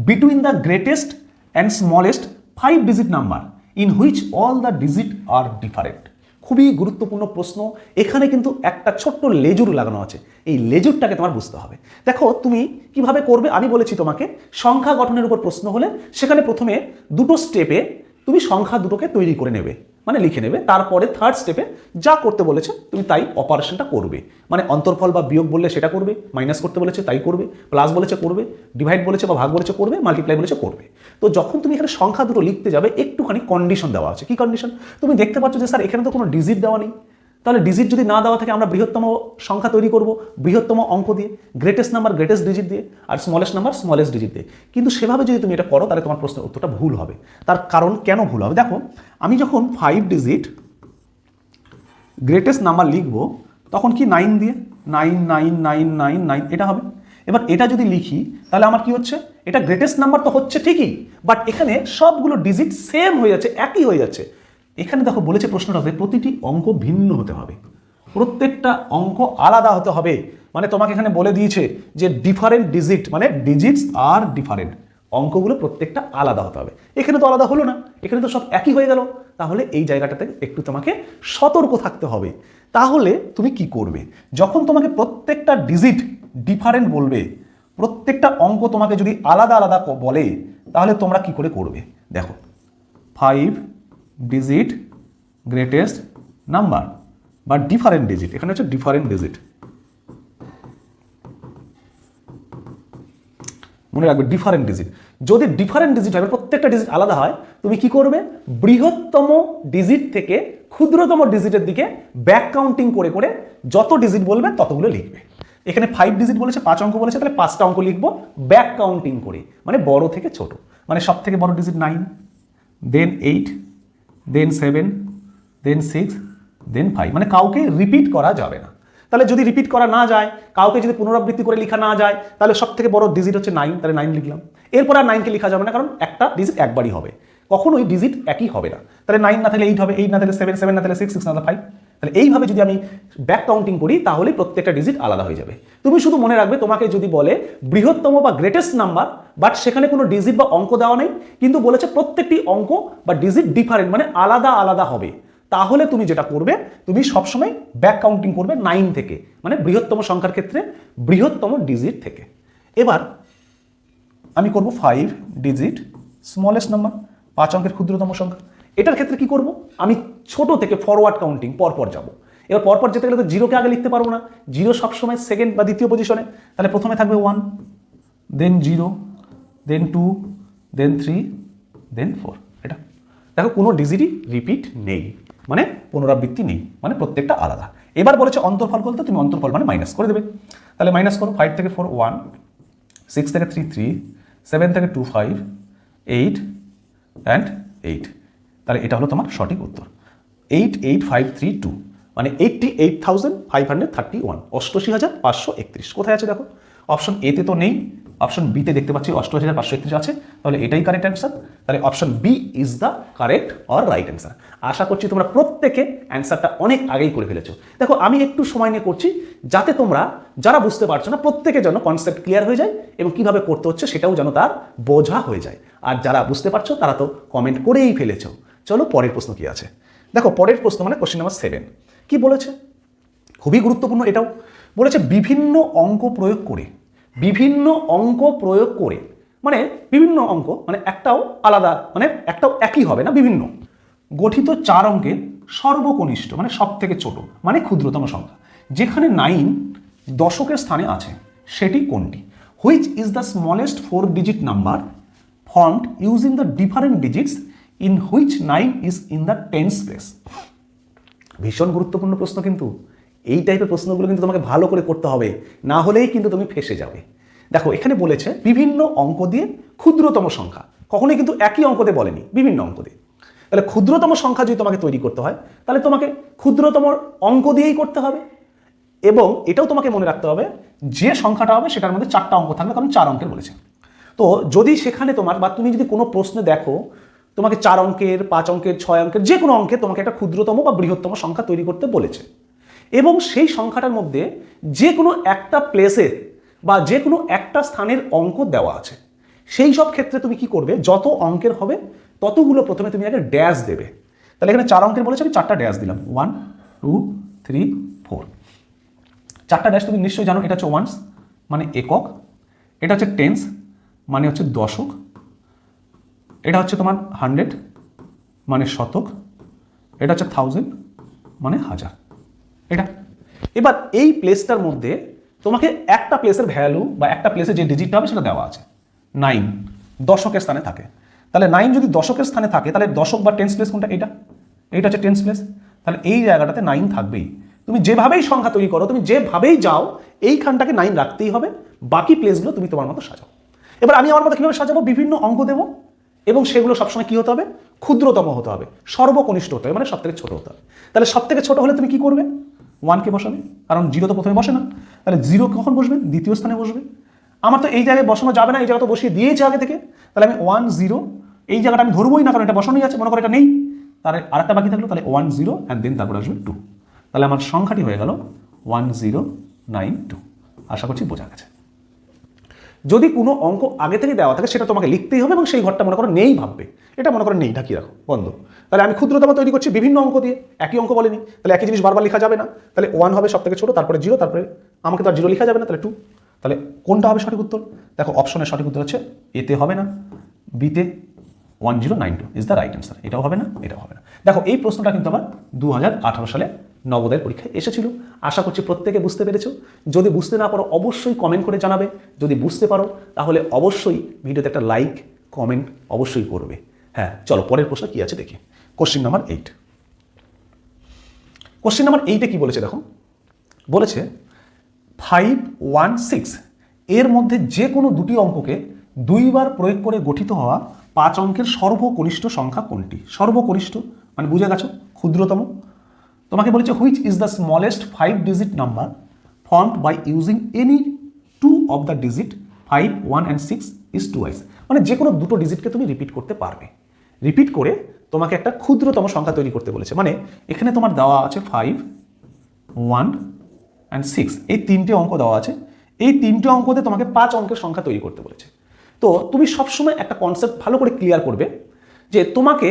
between the greatest and smallest 5 digit number in which all the digit are different? খুবই গুরুত্বপূর্ণ প্রশ্ন। এখানে কিন্তু একটা ছোট্ট লেজুর লাগানো আছে, এই লেজুরটাকে তোমার বুঝতে হবে। দেখো তুমি কিভাবে করবে আমি বলেছি তোমাকে। সংখ্যা গঠনের উপর প্রশ্ন হলে সেখানে প্রথমে দুটো স্টেপে তুমি সংখ্যা দুটোকে তৈরি করে নেবে, মানে লিখে নেবে। তারপরে থার্ড স্টেপে যা করতে বলেছে তুমি তাই অপারেশনটা করবে। মানে অন্তর্ফল বা বিয়োগ বললে সেটা করবে, মাইনাস করতে বলেছে তাই করবে, প্লাস বলেছে করবে, ডিভাইড বলেছে বা ভাগ বলেছে করবে, মাল্টিপ্লাই বলেছে করবে। তো যখন তুমি এখানে সংখ্যা দুটো লিখতে যাবে একটুখানি কন্ডিশন দেওয়া আছে। কি কন্ডিশন? তুমি দেখতে পাচ্ছ যে স্যার এখানে তো কোনো ডিজিট দেওয়া নেই। তাহলে ডিজিট যদি না দেওয়া থাকে আমরা বৃহত্তম সংখ্যা তৈরি করব বৃহত্তম অঙ্ক দিয়ে, গ্রেটেস্ট নাম্বার গ্রেটেস্ট ডিজিট দিয়ে, আর স্মলেস্ট নাম্বার স্মলেস্ট ডিজিট দিয়ে। কিন্তু সেভাবে যদি তুমি এটা করো তাহলে তোমার প্রশ্নের উত্তরটা ভুল হবে। তার কারণ কেন ভুল হবে? দেখো আমি যখন 5 ডিজিট গ্রেটেস্ট নাম্বার লিখবো তখন কি 9 দিয়ে 99999 এটা হবে। এবার এটা যদি লিখি তাহলে আমার কি হচ্ছে? এটা গ্রেটেস্ট নাম্বার তো হচ্ছে ঠিকই, বাট এখানে সবগুলো ডিজিট সেম হয়ে যাচ্ছে, একই হয়ে যাচ্ছে। এখানে দেখো বলেছে প্রশ্নটাতে প্রতিটি অঙ্ক ভিন্ন হতে হবে, প্রত্যেকটা অঙ্ক আলাদা হতে হবে। মানে তোমাকে এখানে বলে দিয়েছে যে ডিফারেন্ট ডিজিট মানে ডিজিটস আর ডিফারেন্ট, অঙ্কগুলো প্রত্যেকটা আলাদা হতে হবে। এখানে তো আলাদা হলো না, এখানে তো সব একই হয়ে গেল। তাহলে এই জায়গাটাতে একটু তোমাকে সতর্ক থাকতে হবে। তাহলে তুমি কি করবে? যখন তোমাকে প্রত্যেকটা ডিজিট ডিফারেন্ট বলবে, প্রত্যেকটা অঙ্ক তোমাকে যদি আলাদা আলাদা বলে, তাহলে তোমরা কি করে করবে? দেখো 5 ডিজিট গ্রেটেস্ট নাম্বার বা ডিফারেন্ট ডিজিট, এখানে হচ্ছে ডিফারেন্ট ডিজিট, মনে রাখবে ডিফারেন্ট ডিজিট। যদি ডিফারেন্ট ডিজিট হয় প্রত্যেকটা ডিজিট আলাদা হয়, তুমি কি করবে? বৃহত্তম ডিজিট থেকে ক্ষুদ্রতম ডিজিটের দিকে ব্যাক কাউন্টিং করে করে যত ডিজিট বলবে ততগুলো লিখবে। এখানে 5 ডিজিট বলেছে, 5 অঙ্ক বলেছে, তাহলে 5টা অঙ্ক লিখবো ব্যাক কাউন্টিং করে, মানে বড় থেকে ছোট। মানে সব থেকে বড় ডিজিট 9, দেন 8, দেন 7, দেন 6, দেন 5, মানে কাউকে রিপিট করা যাবে না। তাহলে যদি রিপিট করা না যায়, কাউকে যদি পুনরাবৃত্তি করে লেখা না যায়, তাহলে সব থেকে বড় ডিজিট হচ্ছে 9, তাহলে 9 লিখলাম। এরপর আর 9কে লেখা যাবে না, কারণ একটা ডিজিট একবারই হবে, কখনোই ডিজিট একই হবে না। তাহলে 9 না থাকলে 8 হবে, 8 না থাকলে 7, 7 না থাকলে 6, 6 না থাকলে 5। তাহলে এইভাবে যদি আমি ব্যাক কাউন্টিং করি তাহলে প্রত্যেকটা ডিজিট আলাদা হয়ে যাবে। তুমি শুধু মনে রাখবে তোমাকে যদি বলে বৃহত্তম বা গ্রেটেস্ট নাম্বার, বাট সেখানে কোনো ডিজিট বা অঙ্ক দেওয়া নেই, কিন্তু বলেছে প্রত্যেকটি অঙ্ক বা ডিজিট ডিফারেন্ট মানে আলাদা আলাদা হবে, তাহলে তুমি যেটা করবে তুমি সবসময় ব্যাক কাউন্টিং করবে 9 থেকে, মানে বৃহত্তম সংখ্যার ক্ষেত্রে বৃহত্তম ডিজিট থেকে। এবার আমি করব 5 ডিজিট স্মলেস্ট নাম্বার, 5 অঙ্কের ক্ষুদ্রতম সংখ্যা। এটার ক্ষেত্রে কি করব? আমি ছোট থেকে ফরওয়ার্ড কাউন্টিং পরপর যাব। এবার পরপর যেতে গেলে তো জিরোকে আগে লিখতে পারবো না, জিরো সবসময় সেকেন্ড বা দ্বিতীয় পজিশনে, তাহলে প্রথমে থাকবে 1, দেন 0, দেন 2, দেন 3, দেন 4। এটা দেখো কোনো ডিজিটই রিপিট নেই, মানে পুনরাবৃত্তি নেই, মানে প্রত্যেকটা আলাদা। এবার বলেছে অন্তর্ফল বলতে তুমি অন্তর্ফল মানে মাইনাস করে দেবে, তাহলে মাইনাস করো। 5 থেকে 4 1, 6 থেকে 3 3, 7 থেকে 2 5, 8 অ্যান্ড 8। তাহলে এটা হলো তোমার সঠিক উত্তর 88532, মানে 88,531, 88,531। কোথায় আছে দেখো? অপশন এতে তো নেই, অপশন বিতে দেখতে পাচ্ছি 88,531 আছে, তাহলে এটাই কারেক্ট অ্যান্সার। তাহলে option B is the correct or right answer. আশা করছি তোমরা প্রত্যেকে অ্যান্সারটা অনেক আগেই করে ফেলেছো। দেখো আমি একটু সময় নিয়ে করছি যাতে তোমরা যারা বুঝতে পারছো না প্রত্যেকের জন্য কনসেপ্ট ক্লিয়ার হয়ে যায় এবং কিভাবে করতে হচ্ছে সেটাও যেন তার বোঝা হয়ে যায়। আর যারা বুঝতে পারছো তারা তো কমেন্ট করেই ফেলেছো। চলো পরের প্রশ্ন কি আছে দেখো। পরের প্রশ্ন মানে কোশ্চেন নাম্বার 7 কি বলেছে, খুবই গুরুত্বপূর্ণ এটাও। বলেছে বিভিন্ন অঙ্ক প্রয়োগ করে, বিভিন্ন অঙ্ক প্রয়োগ করে, মানে বিভিন্ন অঙ্ক মানে একটাও আলাদা, মানে একটাও একই হবে না, বিভিন্ন গঠিত 4 অঙ্কের সর্বকনিষ্ঠ মানে সব থেকে ছোট মানে ক্ষুদ্রতম সংখ্যা যেখানে 9 দশকের স্থানে আছে সেটি কোনটি? Which is the smallest 4 digit number formed using the different digits in which 9 is in the tense place. ভীষণ গুরুত্বপূর্ণ প্রশ্ন, কিন্তু এই টাইপের প্রশ্নগুলো কিন্তু তোমাকে ভালো করে করতে হবে, না হলেই কিন্তু তুমি ফেঁসে যাবে। দেখো এখানে বলেছে বিভিন্ন অঙ্ক দিয়ে ক্ষুদ্রতম সংখ্যা, কখনোই কিন্তু একই অঙ্ক দিয়ে বলেনি, বিভিন্ন অঙ্ক দিয়ে। তাহলে ক্ষুদ্রতম সংখ্যা যদি তোমাকে তৈরি করতে হয় তাহলে তোমাকে ক্ষুদ্রতম অঙ্ক দিয়েই করতে হবে, এবং এটাও তোমাকে মনে রাখতে হবে যে সংখ্যাটা হবে সেটার মধ্যে 4টা অঙ্ক থাকবে, কারণ 4 অঙ্কের বলেছে। তো যদি সেখানে তোমার বা তুমি যদি কোনো প্রশ্নে দেখো তোমাকে 4 অঙ্কের, 5 অঙ্কের, 6 অঙ্কের যে কোনো অঙ্কে তোমাকে একটা ক্ষুদ্রতম বা বৃহত্তম সংখ্যা তৈরি করতে বলেছে, এবং সেই সংখ্যাটার মধ্যে যে কোনো একটা প্লেসে বা যে কোনো একটা স্থানের অঙ্ক দেওয়া আছে, সেই সব ক্ষেত্রে তুমি কি করবে, যত অঙ্কের হবে ততগুলো প্রথমে তুমি আগে ড্যাশ দেবে। তাহলে এখানে 4 অঙ্কের বলেছে, আমি 4টা ড্যাশ দিলাম, 1 2 3 4। 4টা ড্যাশ তুমি নিশ্চয়ই জানো, এটা হচ্ছে ওয়ান্স মানে একক, এটা হচ্ছে টেন্স মানে হচ্ছে দশক, এটা হচ্ছে তোমার 100 মানে শতক, এটা হচ্ছে 1000 মানে হাজার। এটা এবার এই প্লেসটার মধ্যে তোমাকে একটা প্লেসের ভ্যালু বা একটা প্লেসে যে ডিজিটটা হবে সেটা দেওয়া আছে, 9 দশকের স্থানে থাকে। তাহলে 9 যদি দশকের স্থানে থাকে তাহলে দশক বা টেন্স প্লেস কোনটা? এইটা হচ্ছে টেন্স প্লেস। তাহলে এই জায়গাটাতে 9 থাকবেই। তুমি যেভাবেই সংখ্যা তৈরি করো, তুমি যেভাবেই যাও এইখানটাকে 9 রাখতেই হবে, বাকি প্লেসগুলো তুমি তোমার মতো সাজাও। এবার আমি আমার মতো কীভাবে সাজাবো? বিভিন্ন অঙ্ক দেবো এবং সেগুলো সবসময় কী হতে হবে? ক্ষুদ্রতম হতে হবে, সর্বকনিষ্ঠ হতে হবে, মানে সব থেকে ছোট হতে হবে। তাহলে সব থেকে ছোট হলে তুমি কি করবে? 1কে বসাবে, কারণ 0 তো প্রথমে বসে না। তাহলে 0 কখন বসবে? দ্বিতীয় স্থানে বসবে। আমার তো এই জায়গায় বসানো যাবে না, এই জায়গা তো বসিয়ে দিয়েছে আগে থেকে, তাহলে আমি 1 0 এই জায়গাটা আমি ধরবোই না, কারণ এটা বসানোই আছে, মনে করো এটা নেই, তাহলে আরেকটা বাকি থাকলো, তাহলে 1 0 অ্যান্ড দেন তারপরে আসবে 2। তাহলে আমার সংখ্যাটি হয়ে গেল 1092। আশা করছি বোঝা গেছে। যদি কোনো অঙ্ক আগে থেকে দেওয়া থাকে সেটা তোমাকে লিখতেই হবে, এবং সেই ঘরটা মনে করো নেই ভাববে, এটা মনে করো নেই, ঢাকিয়ে রাখো, বন্ধ। তাহলে আমি ক্ষুদ্রতম তৈরি করছি বিভিন্ন অঙ্ক দিয়ে, একই অঙ্ক বলেনি, তাহলে একই জিনিস বারবার লেখা যাবে না। তাহলে 1 হবে সব থেকে ছোট, তারপরে 0, তারপরে আমাকে তো আর 0 লেখা যাবে না, তাহলে 2। তাহলে কোনটা হবে সঠিক উত্তর? দেখো অপশনের সঠিক উত্তর হচ্ছে এতে হবে না, বিতে 1092 ইজ দ্য রাইট অ্যান্সার। এটাও হবে না, এটাও হবে না। দেখো এই প্রশ্নটা কিন্তু আমার 2018 সালে নবোদয়ের পরীক্ষায় এসেছিল। আশা করছি প্রত্যেকে বুঝতে পেরেছো। যদি বুঝতে না পারো অবশ্যই কমেন্ট করে জানাবে, যদি বুঝতে পারো তাহলে অবশ্যই ভিডিওতে একটা লাইক কমেন্ট অবশ্যই করবে। হ্যাঁ চলো পরের প্রশ্ন কি আছে দেখি। Question number 8। কোশ্চেন নাম্বার 8-এ কি বলেছে দেখো, বলেছে 516 এর মধ্যে যে কোনো দুটি অঙ্ককে 2 বার প্রয়োগ করে গঠিত হওয়া 5 অঙ্কের সর্বকনিষ্ঠ সংখ্যা কোনটি? সর্বকনিষ্ঠ মানে বুঝে গেছো, ক্ষুদ্রতম। তোমাকে বলেছে which is the smallest 5 digit number formed by using any 2 of the digit 5 1 and 6 is twice. মানে যে কোনো দুটো ডিজিটকে তুমি রিপিট করতে পারবে, রিপিট করে তোমাকে একটা ক্ষুদ্রতম সংখ্যা তৈরি করতে বলেছে। মানে এখানে তোমার দেওয়া আছে 5 1 and 6, এই 3টে অঙ্ক দেওয়া আছে, এই 3টে অঙ্কতে তোমাকে 5 অঙ্কের সংখ্যা তৈরি করতে বলেছে। তো তুমি সবসময় একটা কনসেপ্ট ভালো করে ক্লিয়ার করবে যে তোমাকে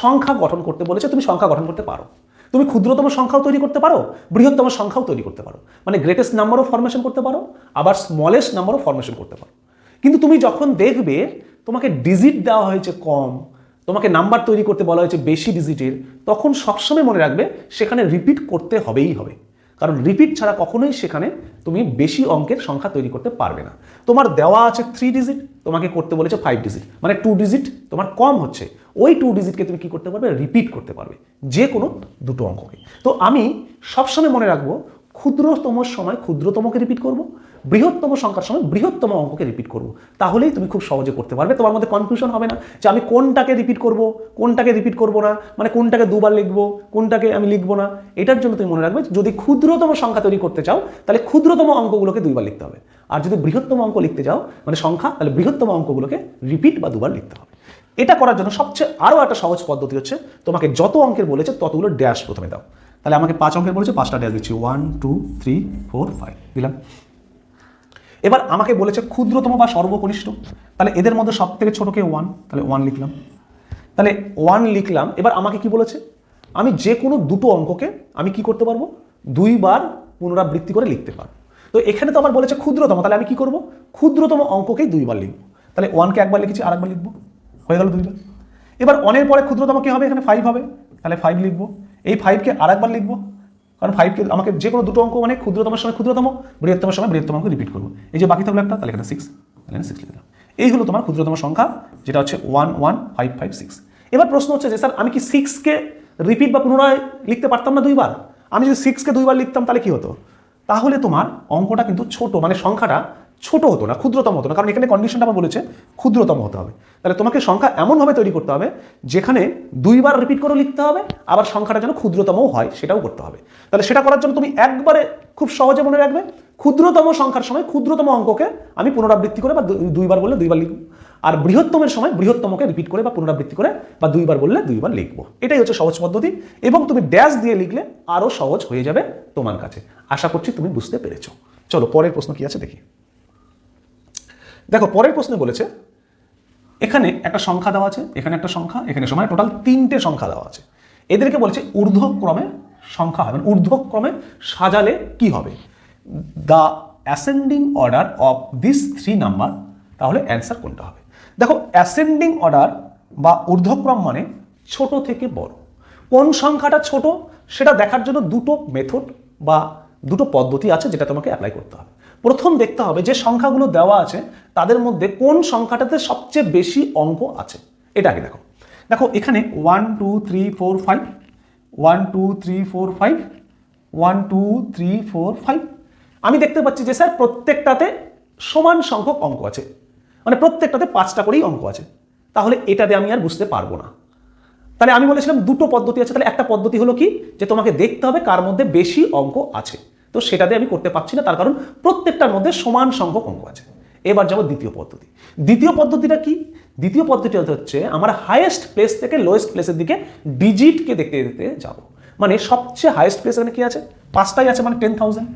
সংখ্যা গঠন করতে বলেছে, তুমি সংখ্যা গঠন করতে পারো, তুমি ক্ষুদ্রতম সংখ্যাও তৈরি করতে পারো, বৃহত্তম সংখ্যাও তৈরি করতে পারো, মানে গ্রেটেস্ট নাম্বারও ফরমেশন করতে পারো, আবার স্মলেস্ট নাম্বারও ফরমেশন করতে পারো। কিন্তু তুমি যখন দেখবে তোমাকে ডিজিট দেওয়া হয়েছে কম, তোমাকে নাম্বার তৈরি করতে বলা হয়েছে বেশি ডিজিটের, তখন সবসময় মনে রাখবে সেখানে রিপিট করতে হবেই হবে, কারণ রিপিট ছাড়া কখনোই সেখানে তুমি বেশি অঙ্কের সংখ্যা তৈরি করতে পারবে না। তোমার দেওয়া আছে 3 ডিজিট, তোমাকে করতে বলেছে 5 ডিজিট, মানে 2 ডিজিট তোমার কম হচ্ছে, ওই 2 ডিজিটকে তুমি কি করতে পারবে, রিপিট করতে পারবে যে কোনো দুটো অঙ্ককে। তো আমি সবসময় মনে রাখবো ক্ষুদ্রতম সময় ক্ষুদ্রতমকে রিপিট করব, বৃহত্তম সংখ্যার সময় বৃহত্তম অঙ্ককে রিপিট করব, তাহলেই তুমি খুব সহজে করতে পারবে। তোমার মধ্যে কনফিউশন হবে না যে আমি কোনটাকে রিপিট করব কোনটাকে রিপিট করব না, মানে কোনটাকে দুবার লিখবো কোনটাকে আমি লিখবো না। এটার জন্য তুমি মনে রাখবে যদি ক্ষুদ্রতম সংখ্যা তৈরি করতে চাও তাহলে ক্ষুদ্রতম অঙ্কগুলোকে দুইবার লিখতে হবে, আর যদি বৃহত্তম অঙ্ক লিখতে চাও মানে সংখ্যা, তাহলে বৃহত্তম অঙ্কগুলোকে রিপিট বা দুবার লিখতে হবে। এটা করার জন্য সবচেয়ে আরও একটা সহজ পদ্ধতি হচ্ছে তোমাকে যত অঙ্কের বলেছে ততগুলো ড্যাশ প্রথমে দাও। তাহলে আমাকে 5 অঙ্কের বলেছে 5টা ড্যাশ দিচ্ছি, 1 2 3 4 5 দিলাম। এবার আমাকে বলেছে ক্ষুদ্রতম বা সর্বকনিষ্ঠ, তাহলে এদের মধ্যে সব থেকে ছোটকে 1, তাহলে 1 লিখলাম। তাহলে 1 লিখলাম। এবার আমাকে কি বলেছে, আমি যে কোনো দুটো অঙ্ককে আমি কি করতে পারবো, দুইবার পুনরাবৃত্তি করে লিখতে পারবো। তো এখানে তো আমার বলেছে ক্ষুদ্রতম, তাহলে আমি কি করব, ক্ষুদ্রতম অঙ্ককেই দুইবার লিখবো। তাহলে 1কে একবার লিখেছি, আরেকবার লিখবো, হয়ে গেল দুইবার। এবার 1-এর পরে ক্ষুদ্রতম কি হবে, এখানে 5 হবে, তাহলে 5 লিখবো। এই 5কে আরেকবার লিখবো, কারণ 5কে আমাকে যে কোনো দুটো অঙ্ক মানে ক্ষুদ্রতমের সময় ক্ষুদ্রতম, বৃহত্তমের সময় বৃহত্তম অঙ্ক রিপিট করবো। এই যে বাকি থাকলো একটা, তাহলে এখানে 6, তাহলে 6 লিখলাম। এই হলো তোমার ক্ষুদ্রতম সংখ্যা, যেটা হচ্ছে 1 1 5 5 6। এবার প্রশ্ন হচ্ছে যে স্যার আমি কি 6কে রিপিট বা পুনরায় লিখতে পারতাম না দুইবার? আমি যদি 6কে দুইবার লিখতাম তাহলে কি হতো, তাহলে তোমার অঙ্কটা কিন্তু ছোট, মানে সংখ্যাটা ছোট হতো না, ক্ষুদ্রতম হতো না, কারণ এখানে কন্ডিশনটা আমার বলেছে ক্ষুদ্রতম হতে হবে। তাহলে তোমাকে সংখ্যা এমনভাবে তৈরি করতে হবে যেখানে দুইবার রিপিট করে লিখতে হবে, আবার সংখ্যাটা যেন ক্ষুদ্রতমও হয় সেটাও করতে হবে। তাহলে সেটা করার জন্য তুমি একবারে খুব সহজে মনে রাখবে ক্ষুদ্রতম সংখ্যার সময় ক্ষুদ্রতম অঙ্ককে আমি পুনরাবৃত্তি করে বা দুইবার বললে দুইবার লিখব, আর বৃহত্তমের সময় বৃহত্তমকে রিপিট করে বা পুনরাবৃত্তি করে বা দুইবার বললে দুইবার লিখবো। এটাই হচ্ছে সহজ পদ্ধতি, এবং তুমি ড্যাশ দিয়ে লিখলে আরও সহজ হয়ে যাবে তোমার কাছে। আশা করছি তুমি বুঝতে পেরেছো। চলো পরের প্রশ্ন কি আছে দেখি। দেখো পরের প্রশ্নে বলেছে এখানে একটা সংখ্যা দেওয়া আছে, এখানে একটা সংখ্যা, এখানে সময় টোটাল 3টে সংখ্যা দেওয়া আছে। এদেরকে বলেছে ঊর্ধ্বক্রমে সংখ্যা হবে, ঊর্ধ্বক্রমে সাজালে কি হবে, the ascending order of this 3 number, তাহলে অ্যান্সার কোনটা হবে। দেখো অ্যাসেন্ডিং অর্ডার বা ঊর্ধ্বক্রম মানে ছোট থেকে বড়, কোন সংখ্যাটা ছোট সেটা দেখার জন্য দুটো মেথড বা দুটো পদ্ধতি আছে যেটা তোমাকে অ্যাপ্লাই করতে হবে। প্রথম দেখতে হবে যে সংখ্যাগুলো দেওয়া আছে তাদের মধ্যে কোন সংখ্যাটাতে সবচেয়ে বেশি অঙ্ক আছে, এটা আগে দেখো। দেখো এখানে 1 2 3 4 5, 1 2 3 4 5, 1 2 3 4 5। আমি দেখতে পাচ্ছি যে স্যার প্রত্যেকটাতে সমান সংখ্যক অঙ্ক আছে, মানে প্রত্যেকটাতে 5টা করেই অঙ্ক আছে, তাহলে এটাতে আমি আর বুঝতে পারবো না। তাহলে আমি বলেছিলাম দুটো পদ্ধতি আছে, তাহলে একটা পদ্ধতি হলো কি যে তোমাকে দেখতে হবে কার মধ্যে বেশি অঙ্ক আছে, তো সেটাতে আমি করতে পারছি না, তার কারণ প্রত্যেকটার মধ্যে সমান সংখ্যক অঙ্ক আছে। এবার যাবো দ্বিতীয় পদ্ধতি। দ্বিতীয় পদ্ধতিটা কি, দ্বিতীয় পদ্ধতিটা হচ্ছে আমার হাইয়েস্ট প্লেস থেকে লোয়েস্ট প্লেসের দিকে ডিজিটকে দেখতে দেখতে যাব। মানে সবচেয়ে হাইয়েস্ট প্লেস এখানে কি আছে, 5টাই আছে, মানে 10,000,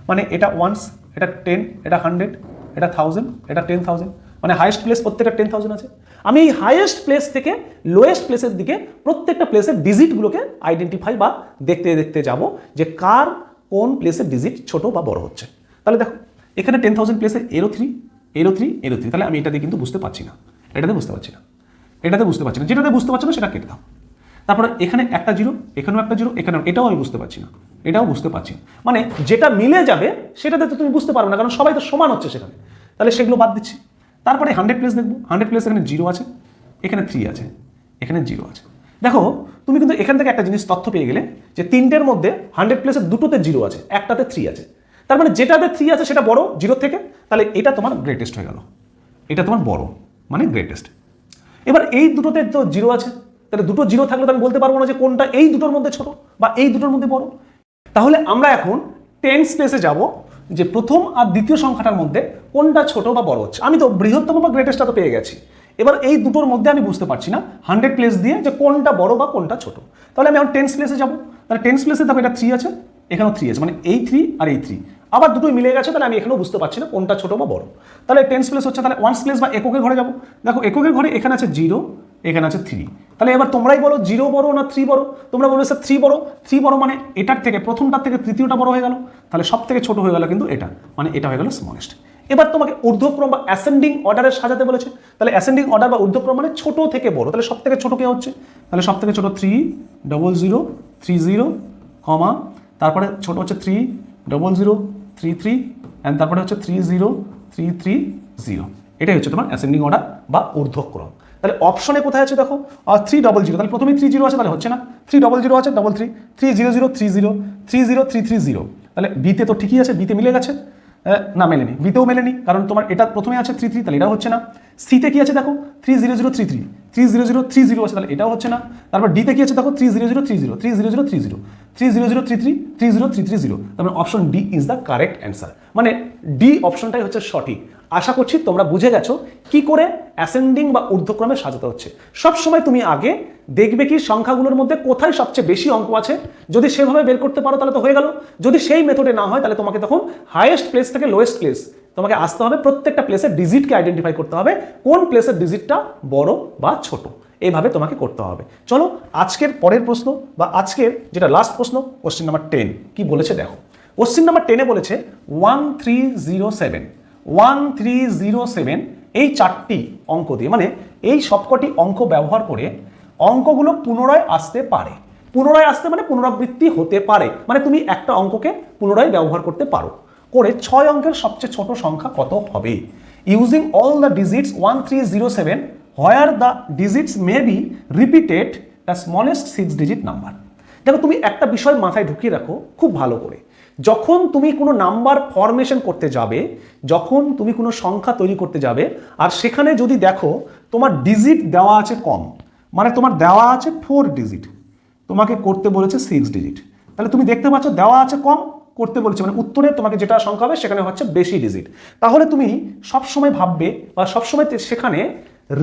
মানে এটা ওয়ান্স, এটা 10, এটা 100, এটা 1000, এটা 10,000, মানে হাইয়েস্ট প্লেস প্রত্যেকটা 10,000 আছে। আমি এই হাইয়েস্ট প্লেস থেকে লোয়েস্ট প্লেসের দিকে প্রত্যেকটা প্লেসের ডিজিটগুলোকে আইডেন্টিফাই বা দেখতে দেখতে যাব যে কার কোন প্লেসের ডিজিট ছোট বা বড় হচ্ছে। তাহলে দেখো এখানে 10,000 প্লেসে এরো 3 এরো 3 এরো 3, তাহলে আমি এটাতে কিন্তু বুঝতে পারছি না, এটাতে বুঝতে পারছি না, এটাতে বুঝতে পারছি না, যেটাতে বুঝতে পারছি না সেটা কেটে দাও। তারপরে এখানে একটা জিরো, এখানেও একটা জিরো, এখানেও, এটাও আমি বুঝতে পারছি না, এটাও বুঝতে পারছি না, মানে যেটা মিলে যাবে সেটাতে তো তুমি বুঝতে পারবে না, কারণ সবাই তো সমান হচ্ছে সেখানে, তাহলে সেগুলো বাদ দিচ্ছি। তারপরে 100 প্লেস দেখবো, 100 প্লেস এখানে 0 আছে, এখানে 3 আছে, এখানে 0 আছে। দেখো তুমি কিন্তু এখান থেকে একটা জিনিস তথ্য পেয়ে গেলে যে 3টের মধ্যে 100 প্লেসের 2টোতে 0 আছে, একটাতে 3 আছে, তার মানে যেটাতে 3 আছে সেটা বড় 0 থেকে, তাহলে এটা তোমার গ্রেটেস্ট হয়ে গেল, এটা তোমার বড় মানে গ্রেটেস্ট। এবার এই দুটোতে তো 0 আছে, তাহলে দুটো 0 থাকলে তো আমি বলতে পারবো না যে কোনটা এই দুটোর মধ্যে ছোট বা এই দুটোর মধ্যে বড়। তাহলে আমরা এখন টেন্স প্লেসে যাব যে প্রথম আর দ্বিতীয় সংখ্যাটার মধ্যে কোনটা ছোট বা বড় হচ্ছে। আমি তো বৃহত্তম বা গ্রেটেস্টটা তো পেয়ে গেছি, এবার এই দুটোর মধ্যে আমি বুঝতে পারছি না 100 প্লেস দিয়ে যে কোনটা বড় বা কোনটা ছোট। তাহলে আমি এখন টেন্স প্লেসে যাব, তাহলে টেন্স প্লেসে দেখো এটা 3 আছে, এখানেও 3 আছে, মানে এই 3 আর এই 3 আবার দুটোই মিলে গেছে, তাহলে আমি এখানেও বুঝতে পারছি না কোনটা ছোট বা বড়। তাহলে টেন্স প্লেস হচ্ছে, তাহলে ওয়ান্স প্লেস বা এককের ঘরে যাব। দেখো এককের ঘরে এখানে আছে 0, এখানে আছে 3, তাহলে এবার তোমরাই বলো 0 বড় না 3 বড়। তোমরা বলবে স্যার 3 বড়, 3 বড় মানে এটার থেকে প্রথমটার থেকে তৃতীয়টা বড় হয়ে গেল, তাহলে সব থেকে ছোট হয়ে গেল কিন্তু এটা, মানে এটা হয়ে গেল স্মলেস্ট। এবার তোমাকে ঊর্ধ্বক্রম বা অ্যাসেন্ডিং অর্ডারে সাজাতে বলেছে। তাহলে অ্যাসেন্ডিং অর্ডার বা ঊর্ধ্বক্রম মানে ছোট থেকে বড়। তাহলে সব থেকে ছোট কে হচ্ছে? তাহলে সব থেকে ছোট 30030 কমা, তারপরে ছোট হচ্ছে 30033 অ্যান্ড তারপরে হচ্ছে 30330। এটাই হচ্ছে তোমার অ্যাসেন্ডিং অর্ডার বা ঊর্ধ্বক্রম। তাহলে অপশনে কোথায় আছে দেখো, 300, তাহলে প্রথমেই 30 আছে, তাহলে হচ্ছে না। 300 আছে, 33, 30030, 30330। তাহলে বিতে তো ঠিকই আছে, বিতে মিলে গেছে, না মেলেনি, বিতেও মেলেনি, কারণ তোমার এটা প্রথমে আছে 33, তাহলে এটাও হচ্ছে না। সিতে কি আছে দেখো, 30033, 30030 আছে, তাহলে এটাও হচ্ছে না। তারপর ডিতে কি আছে দেখো, 30030, 30030, 30033, 30330। তারপরে option D is the correct answer. মানে ডি অপশনটাই হচ্ছে সঠিক। আশা করছি তোমরা বুঝে গেছো কি করে অ্যাসেন্ডিং বা ঊর্ধ্বক্রমে সাজাতে হচ্ছে। সবসময় তুমি আগে দেখবে কি সংখ্যাগুলোর মধ্যে কোথায় সবচেয়ে বেশি অঙ্ক আছে, যদি সেভাবে বের করতে পারো তাহলে তো হয়ে গেল। যদি সেই মেথডে না হয় তাহলে তোমাকে তখন হাইয়েস্ট প্লেস থেকে লোয়েস্ট প্লেস তোমাকে আসতে হবে, প্রত্যেকটা প্লেসের ডিজিটকে আইডেন্টিফাই করতে হবে, কোন প্লেসের ডিজিটটা বড় বা ছোট, এইভাবে তোমাকে করতে হবে। চলো আজকের পরের প্রশ্ন বা আজকের যেটা লাস্ট প্রশ্ন, কোশ্চেন নাম্বার 10 কি বলেছে দেখো। কোশ্চেন নাম্বার 10-এ বলেছে 1307 এই 4টি অঙ্ক দিয়ে, মানে এই সবকটি অঙ্ক ব্যবহার করে অঙ্কগুলো পুনরায় আসতে পারে। পুনরায় আসতে মানে পুনরাবৃত্তি হতে পারে, মানে তুমি একটা অঙ্ককে পুনরায় ব্যবহার করতে পারো। করে 6 অঙ্কের সবচেয়ে ছোট সংখ্যা কত হবে? Using all the digits 1307 where the digits may be repeated the smallest 6 digit number. দেখো তুমি একটা বিষয় মাথায় ঢুকিয়ে রাখো খুব ভালো করে। যখন তুমি কোনো নাম্বার ফরমেশন করতে যাবে, যখন তুমি কোনো সংখ্যা তৈরি করতে যাবে, আর সেখানে যদি দেখো তোমার ডিজিট দেওয়া আছে কম, মানে তোমার দেওয়া আছে 4 ডিজিট, তোমাকে করতে বলেছে 6 ডিজিট, তাহলে তুমি দেখতে পাচ্ছ দেওয়া আছে কম, করতে বলেছে মানে উত্তরে তোমাকে যেটা সংখ্যা হবে সেখানে হচ্ছে বেশি ডিজিট। তাহলে তুমি সবসময় ভাববে বা সবসময় সেখানে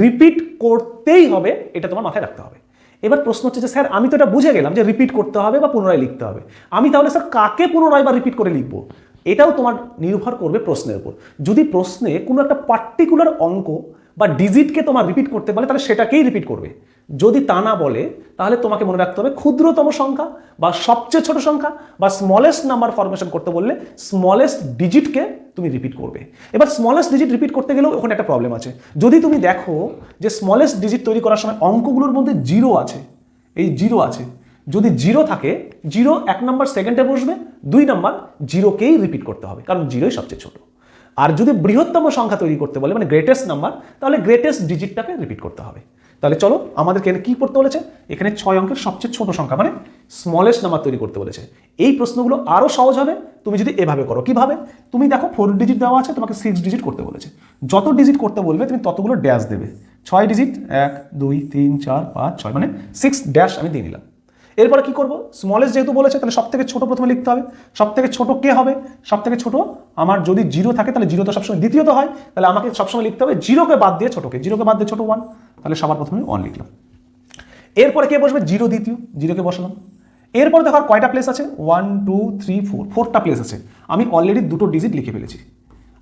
রিপিট করতেই হবে, এটা তোমার মাথায় রাখতে হবে। এবার প্রশ্ন হচ্ছে যে স্যার আমি তো এটা বুঝে গেলাম যে রিপিট করতে হবে বা পুনরায় লিখতে হবে, আমি তাহলে স্যার কাকে পুনরায় বা রিপিট করে লিখবো? এটাও তোমার নির্ভর করবে প্রশ্নের উপর। যদি প্রশ্নে কোনো একটা পার্টিকুলার অঙ্ক বা ডিজিটকে তোমার রিপিট করতে বলে তাহলে সেটাকেই রিপিট করবে। যদি তা না বলে তাহলে তোমাকে মনে রাখতে হবে ক্ষুদ্রতম সংখ্যা বা সবচেয়ে ছোট সংখ্যা বা স্মলেস্ট নাম্বার ফরমেশন করতে বললে স্মলেস্ট ডিজিটকে তুমি রিপিট করবে। এবার স্মলেস্ট ডিজিট রিপিট করতে গেলেও ওখানে একটা প্রবলেম আছে। যদি তুমি দেখো যে স্মলেস্ট ডিজিট তৈরি করার সময় অঙ্কগুলোর মধ্যে জিরো আছে, এই জিরো আছে, যদি জিরো থাকে, জিরো 1 নম্বর সেকেন্ডে বসবে, 2 নম্বর জিরোকেই রিপিট করতে হবে, কারণ জিরোই সবচেয়ে ছোট। আর যদি বৃহত্তম সংখ্যা তৈরি করতে বলে মানে গ্রেটেস্ট নাম্বার, তাহলে গ্রেটেস্ট ডিজিটটাকে রিপিট করতে হবে। তাহলে চলো আমাদেরকে এখানে কি করতে বলেছে, এখানে 6 অঙ্কের সবচেয়ে ছোট সংখ্যা মানে স্মলেস্ট নাম্বার তৈরি করতে বলেছে। এই প্রশ্নগুলো আরো সহজ হবে তুমি যদি এভাবে করো। কিভাবে? তুমি দেখো 4 ডিজিট দেওয়া আছে, তোমাকে 6 ডিজিট করতে বলেছে। যত ডিজিট করতে বলবে তুমি ততগুলো ড্যাশ দেবে। 6 ডিজিট 1 2 3 4 5 6 মানে 6 ড্যাশ আমি দিয়ে নিলাম। এরপরে কি করব, স্মলেস্ট যেহেতু বলেছে তাহলে সব থেকে ছোট প্রথমে লিখতে হবে। সব থেকে ছোট কে হবে? সব থেকে ছোট আমার যদি জিরো থাকে তাহলে জিরো তো সবসময় দ্বিতীয়ত হয়, তাহলে আমাকে সবসময় লিখতে হবে জিরোকে বাদ দিয়ে ছোটকে, জিরোকে বাদ দিয়ে ছোট 1, তাহলে সবার প্রথমে 1 লিখলাম। এরপরে কে বসবে? জিরো দ্বিতীয়, জিরোকে বসালাম। এরপরে দেখো আর কয়টা প্লেস আছে? 1 2 3 4, 4টা প্লেস আছে। আমি অলরেডি দুটো ডিজিট লিখে ফেলেছি,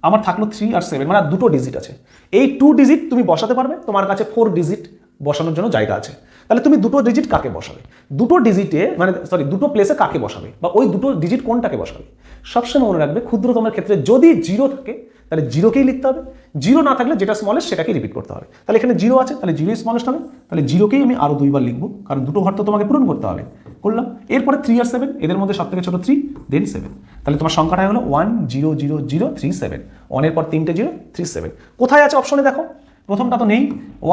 আমার থাকলো 3 আর 7 মানে দুটো ডিজিট আছে। এই 2 ডিজিট তুমি বসাতে পারবে, তোমার কাছে 4 ডিজিট বসানোর জন্য জায়গা আছে। তাহলে তুমি দুটো ডিজিট কাকে বসাবে, দুটো ডিজিটে মানে দুটো প্লেসে কাকে বসাবে বা ওই দুটো ডিজিট কোনটাকে বসাবে? সবসময় মনে রাখবে ক্ষুদ্রতমের ক্ষেত্রে যদি জিরো থাকে তাহলে জিরোকেই লিখতে হবে, জিরো না থাকলে যেটা স্মলেস্ট সেটাকেই রিপিট করতে হবে। তাহলে এখানে জিরো আছে, তাহলে জিরোই স্মলেস্ট হবে, তাহলে জিরোকেই আমি আরো 2বার লিখবো, কারণ দুটো ঘর তো তোমাকে পূরণ করতে হবে। করলাম। এরপরে 3 আর 7, এদের মধ্যে সব থেকে ছোট 3 দেন 7, তাহলে তোমার সংখ্যাটা হলো 1 0 0 0 3 7। 1 এর পর 3টে 0 3 7 কোথায় আছে অপশনে দেখো, প্রথমটা তো নেই,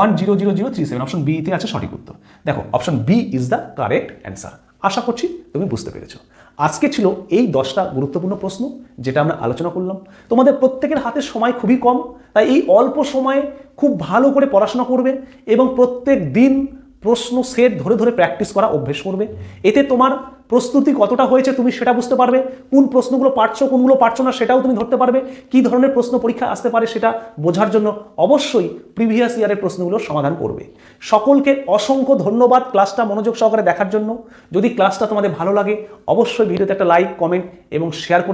1 0 0 0 3 7, অপশন বি তে আছে সঠিক উত্তর। দেখো option B is the correct answer. আশা করছি তুমি বুঝতে পেরেছো। আজকে ছিল এই 10টা গুরুত্বপূর্ণ প্রশ্ন যেটা আমরা আলোচনা করলাম। তোমাদের প্রত্যেকের হাতে সময় খুবই কম, তাই এই অল্প সময়ে খুব ভালো করে পড়াশোনা করবে এবং প্রত্যেক দিন প্রশ্ন সেট ধরে ধরে প্র্যাকটিস করা অভ্যেস করবে। এতে তোমার প্রস্তুতি কতটা হয়েছে তুমি সেটা বুঝতে পারবে, কোন প্রশ্নগুলো পারছো কোনগুলো পারছো না সেটাও তুমি ধরতে পারবে, কী ধরনের প্রশ্ন পরীক্ষা আসতে পারে সেটা বোঝার জন্য অবশ্যই প্রিভিয়াস ইয়ারের প্রশ্নগুলোর সমাধান করবে। সকলকে অসংখ্য ধন্যবাদ ক্লাসটা মনোযোগ সহকারে দেখার জন্য। যদি ক্লাসটা তোমাদের ভালো লাগে অবশ্যই ভিডিওতে একটা লাইক, কমেন্ট এবং শেয়ার করে